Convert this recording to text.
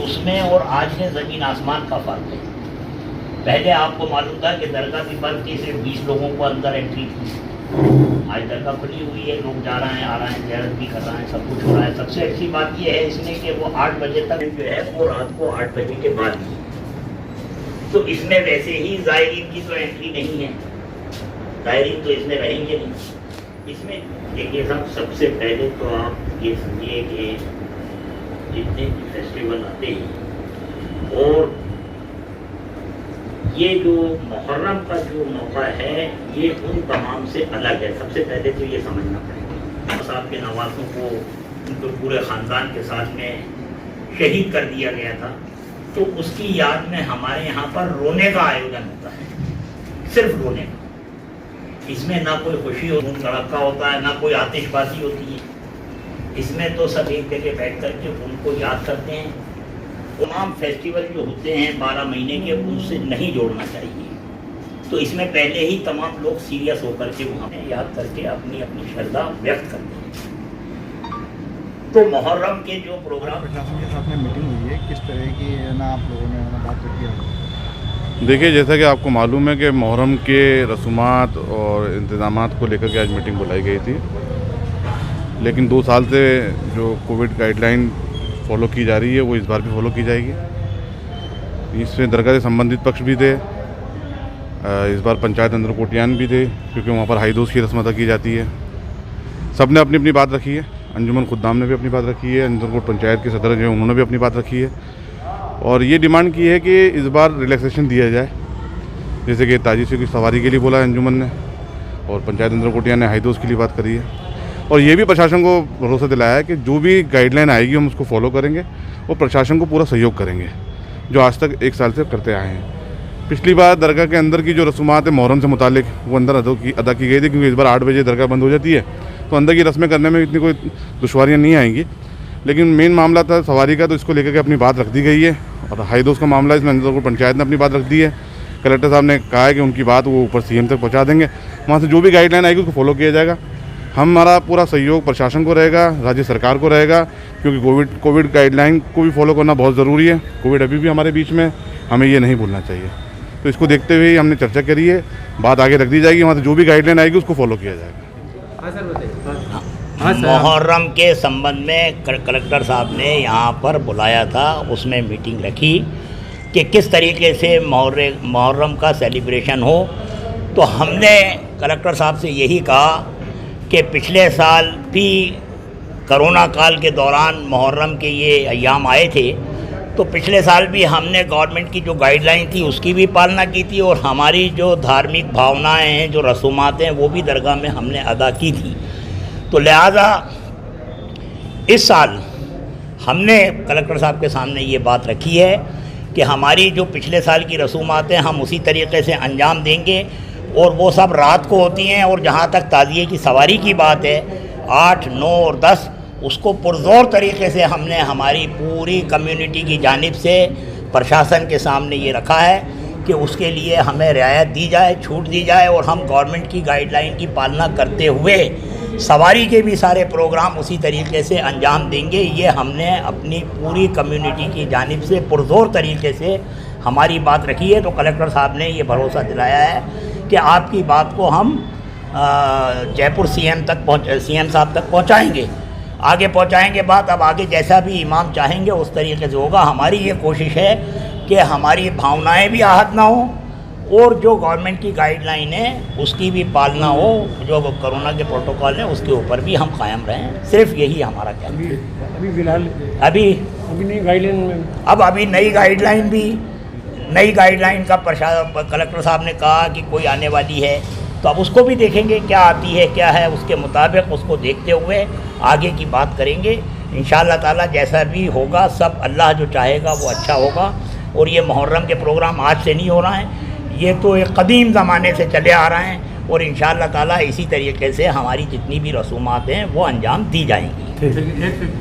उसमें और आज में ज़मीन आसमान का फ़र्क है। पहले आपको मालूम था कि दरगाह की बंद थी, सिर्फ 20 लोगों को अंदर एंट्री थी। आज दरगाह खुली हुई है, लोग जा रहे हैं, आ रहे हैं, ज़ियारत भी कर रहे हैं, सब कुछ हो रहा है। सबसे अच्छी बात यह है इसमें कि वो 8 बजे तक जो है वो रात को 8 बजे के बाद ही। तो इसमें वैसे ही ज़ायरीन की तो एंट्री नहीं है, ज़ायरीन तो इसमें रहेंगे नहीं। इसमें देखिए साहब, सबसे पहले तो आप ये समझिए कि जितने भी फेस्टिवल आते हैं और ये जो मुहर्रम का जो मौका है ये उन तमाम से अलग है। सबसे पहले तो ये समझना पड़ेगा, साहब के नवासों को उनको पूरे ख़ानदान के साथ में शहीद कर दिया गया था, तो उसकी याद में हमारे यहाँ पर रोने का आयोजन होता है, सिर्फ रोने का। इसमें ना कोई खुशी हो, धूम धड़का होता है, ना कोई आतिशबाजी होती है। इसमें तो सब एक जगह बैठ कर के उनको याद करते हैं। तमाम फेस्टिवल जो होते हैं 12 महीने के, उनसे नहीं जोड़ना चाहिए। तो इसमें पहले ही तमाम लोग सीरियस होकर के वहाँ पे याद करके अपनी अपनी श्रद्धा व्यक्त करते हैं। तो मुहर्रम के जो प्रोग्राम प्रशासन के साथ में मीटिंग हुई है, किस तरह की ना आप लोगों ने बात रखी है? देखिए, जैसा कि आपको मालूम है कि मुहर्रम के रसूमात और इंतज़ामात को लेकर के आज मीटिंग बुलाई गई थी, लेकिन 2 साल से जो कोविड गाइडलाइन फॉलो की जा रही है वो इस बार भी फॉलो की जाएगी। इसमें दरगाह से संबंधित पक्ष भी थे, इस बार पंचायत अंदर कोटियान भी थे, क्योंकि वहाँ पर हाईदोज की रस्म अदा की जाती है। सब ने अपनी अपनी बात रखी है। अंजुमन खुद्दाम ने भी अपनी बात रखी है, अंजरकोट पंचायत के सदर जो हैं उन्होंने भी अपनी बात रखी है और ये डिमांड की है कि इस बार रिलैक्सेशन दिया जाए। जैसे कि ताजियों की सवारी के लिए बोला है अंजुमन ने, और पंचायत अंदर कोटियान ने हाईदोज के लिए बात करी है। और ये भी प्रशासन को भरोसा दिलाया है कि जो भी गाइडलाइन आएगी हम उसको फॉलो करेंगे और प्रशासन को पूरा सहयोग करेंगे, जो आज तक 1 साल से करते आए हैं। पिछली बार दरगाह के अंदर की जो रसूमात है मुहर्रम से मुतालिक, वो अंदर अदा की गई थी, क्योंकि इस बार 8 बजे दरगाह बंद हो जाती है, तो अंदर की रस्में करने में इतनी कोई दुश्वारियाँ नहीं आएंगी। लेकिन मेन मामला था सवारी का, तो इसको लेकर के अपनी बात रख दी गई है। और हाईदोज का मामला, इसमें अंजरकोट पंचायत ने अपनी बात रख दी है। कलेक्टर साहब ने कहा है कि उनकी बात वो ऊपर CM तक पहुँचा देंगे, वहाँ से जो भी गाइडलाइन आएगी उसको फॉलो किया जाएगा। हमारा पूरा सहयोग प्रशासन को रहेगा, राज्य सरकार को रहेगा, क्योंकि कोविड गाइडलाइन को भी फॉलो करना बहुत ज़रूरी है। कोविड अभी भी हमारे बीच में, हमें ये नहीं भूलना चाहिए। तो इसको देखते हुए हमने चर्चा करी है, बात आगे रख दी जाएगी, वहाँ से जो भी गाइडलाइन आएगी उसको फॉलो किया जाएगा। हाँ सर, बताइए। मुहर्रम के संबंध में कलेक्टर साहब ने यहाँ पर बुलाया था, उसमें मीटिंग रखी कि किस तरीके से मुहर्रम का सेलिब्रेशन हो। तो हमने कलेक्टर साहब से यही कहा कि पिछले साल भी कोरोना काल के दौरान मुहर्रम के ये अय्याम आए थे, तो पिछले साल भी हमने गवर्नमेंट की जो गाइडलाइन थी उसकी भी पालना की थी और हमारी जो धार्मिक भावनाएं हैं, जो रसूमात हैं, वो भी दरगाह में हमने अदा की थी। तो लिहाजा इस साल हमने कलेक्टर साहब के सामने ये बात रखी है कि हमारी जो पिछले साल की रसूमात हैं हम उसी तरीके से अंजाम देंगे, और वो सब रात को होती हैं। और जहाँ तक ताज़िए की सवारी की बात है, 8, 9 और 10, उसको पुरज़ोर तरीके से हमने हमारी पूरी कम्युनिटी की जानिब से प्रशासन के सामने ये रखा है कि उसके लिए हमें रियायत दी जाए, छूट दी जाए, और हम गवर्नमेंट की गाइडलाइन की पालना करते हुए सवारी के भी सारे प्रोग्राम उसी तरीके से अंजाम देंगे। ये हमने अपनी पूरी कम्युनिटी की जानिब से पुरज़ोर तरीके से हमारी बात रखी है। तो कलेक्टर साहब ने ये भरोसा दिलाया है कि आपकी बात को हम जयपुर CM साहब तक पहुंचाएंगे, आगे पहुंचाएंगे बात। अब आगे जैसा भी इमाम चाहेंगे उस तरीके से होगा। हमारी ये कोशिश है कि हमारी भावनाएं भी आहत ना हो और जो गवर्नमेंट की गाइडलाइन है उसकी भी पालना हो, जो कोरोना के प्रोटोकॉल है उसके ऊपर भी हम कायम रहें। सिर्फ यही हमारा कहना है। अभी फिलहाल अभी नई गाइडलाइन में अभी नई गाइडलाइन का कलेक्टर साहब ने कहा कि कोई आने वाली है, तो अब उसको भी देखेंगे क्या आती है, क्या है, उसके मुताबिक उसको देखते हुए आगे की बात करेंगे। इंशाअल्लाह ताला जैसा भी होगा सब अल्लाह जो चाहेगा वो अच्छा होगा। और ये मुहर्रम के प्रोग्राम आज से नहीं हो रहे हैं, ये तो एक कदीम ज़माने से चले आ रहे हैं और इंशाअल्लाह ताला इसी तरीके से हमारी जितनी भी रसूमात हैं वो अंजाम दी जाएंगी।